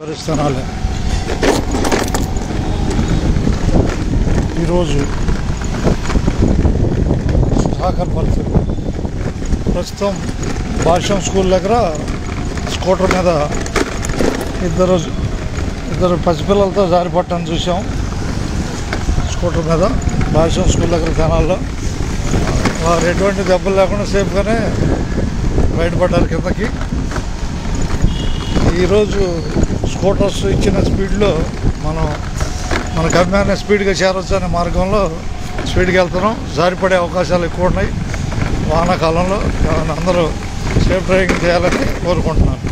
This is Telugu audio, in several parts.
పరిస్థానాలే ఈరోజు సుధాకర్ పరిస్థితి ప్రస్తుతం భాష్యం స్కూల్ దగ్గర స్కూటర్ మీద ఇద్దరు పసిపిల్లలతో జారిపట్టడం చూసాం. స్కూటర్ మీద భాష్యం స్కూల్ దగ్గర జనాల్లో వారు ఎటువంటి దెబ్బలు లేకుండా సేఫ్గానే బయటపడ్డారు కిందకి. ఈరోజు స్కూటర్స్ ఇచ్చిన స్పీడ్లో మన గమ్యాన్ని స్పీడ్గా చేరవచ్చు అనే మార్గంలో స్పీడ్గా వెళ్తున్నాం. జారిపడే అవకాశాలు ఎక్కువ ఉన్నాయి. వానాకాలంలో అందరూ సేఫ్ డ్రైవింగ్ చేయాలని కోరుకుంటున్నాను.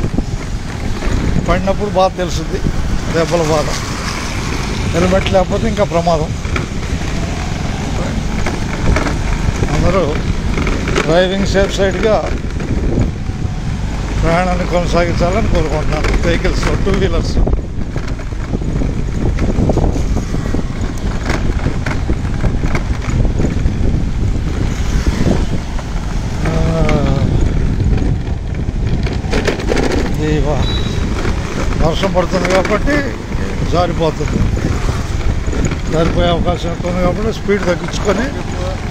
పడినప్పుడు బాధ తెలుస్తుంది, దెబ్బల బాధ. హెల్మెట్ లేకపోతే ఇంకా ప్రమాదం. అందరూ డ్రైవింగ్ సేఫ్ సైడ్గా ప్రయాణాన్ని కొనసాగించాలని కోరుకుంటున్నాను. Vehicles, two wheelers. వర్షం పడుతుంది కాబట్టి జారిపోయే అవకాశం ఎక్కువ ఉంది కాబట్టి స్పీడ్ తగ్గించుకొని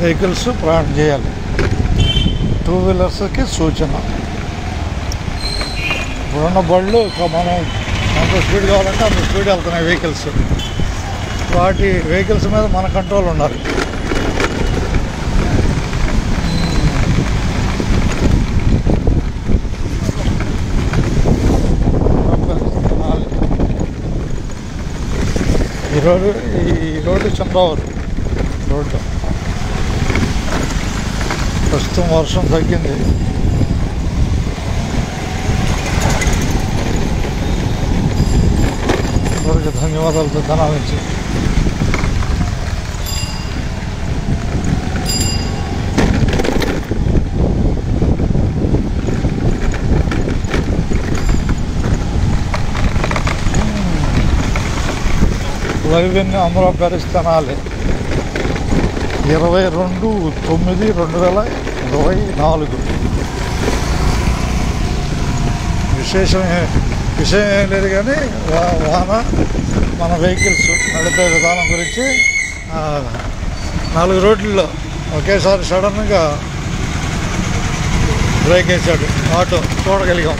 వెహికల్స్ ప్రయాణం చేయాలి. టూ వీలర్స్కి సూచన. ఇప్పుడున్న బళ్ళు మనం ఎంత స్పీడ్ కావాలంటే అంత స్పీడ్ వెళ్తున్నాయి వెహికల్స్. వాటి వెహికల్స్ మీద మన కంట్రోల్ ఉండాలి. ఈ రోడ్డు చంద్రవరం రోడ్డు. ప్రస్తుతం వర్షం తగ్గింది. అందరికీ ధన్యవాదాలతో ధనాలించి లైవ్ అమరావతి స్థానాలే 22/9/2024. విషయం ఏం లేదు కానీ వాన మన వెహికల్స్ నడిపే విధానం గురించి 4 రోడ్లలో ఒకేసారి సడన్గా బ్రేక్ వేసాడు ఆటో, చూడగలిగాం.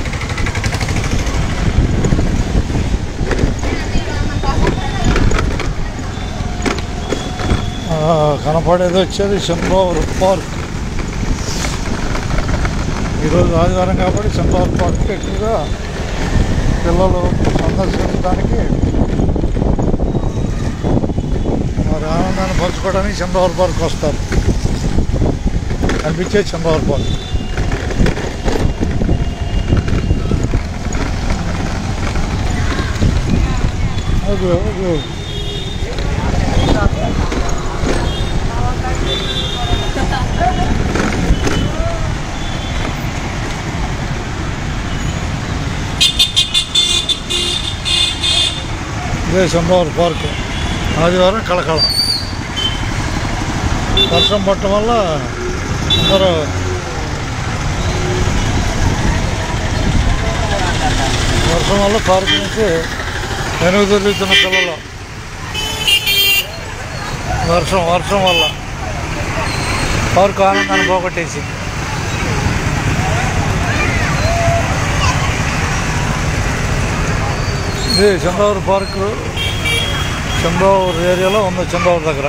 కనపడేది వచ్చేది చంద్రవరం పార్క్. ఈరోజు ఆదివారం కాబట్టి చంద్రవరం పార్క్ ఎక్కువగా పిల్లలు సందర్శించడానికి, వారి ఆనందాన్ని పంచుకోవడానికి చంద్రవరం పార్క్ వస్తారు. కనిపించే చంద్రవరం పార్క్. ఇదే చంద్రవరం పార్క్. ఆదివారం కళకళ. వర్షం పట్టడం వల్ల అందరూ పార్క్ నుంచి వెనుక తిరుగుతున్న పిల్లలు వర్షం వల్ల పార్క్ ఆనందాన్ని పోగొట్టేసి ఇది చంద్రవరం పార్క్. చంద్రవరం ఏరియాలో ఉంది. చంద్రవరం దగ్గర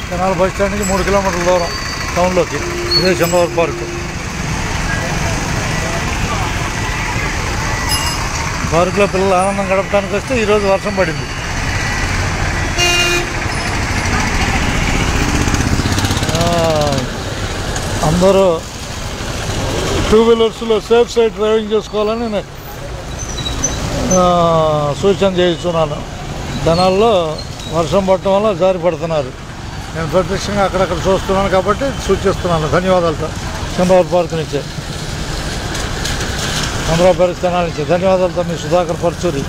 కెనాల్ బస్ స్టాండ్ నుంచి 3 కిలోమీటర్ల దూరం టౌన్లోకి. ఇదే చంద్రవరం పార్క్. పార్కులో పిల్లలు ఆనందం గడపడానికి వస్తే ఈరోజు వర్షం పడింది. అందరూ టూ వీలర్స్లో సేఫ్ సైడ్ డ్రైవింగ్ చేసుకోవాలని నేను సూచన చేస్తున్నాను. జనాల్లో వర్షం పడటం వల్ల జారి పడుతున్నారు. నేను ప్రత్యక్షంగా అక్కడక్కడ చూస్తున్నాను కాబట్టి సూచిస్తున్నాను. ధన్యవాదాలతో చంద్రవరం పార్క్ నుంచే, అమరావతి స్థానాల నుంచి ధన్యవాదాలతో మీ సుధాకర్ పరచూరి.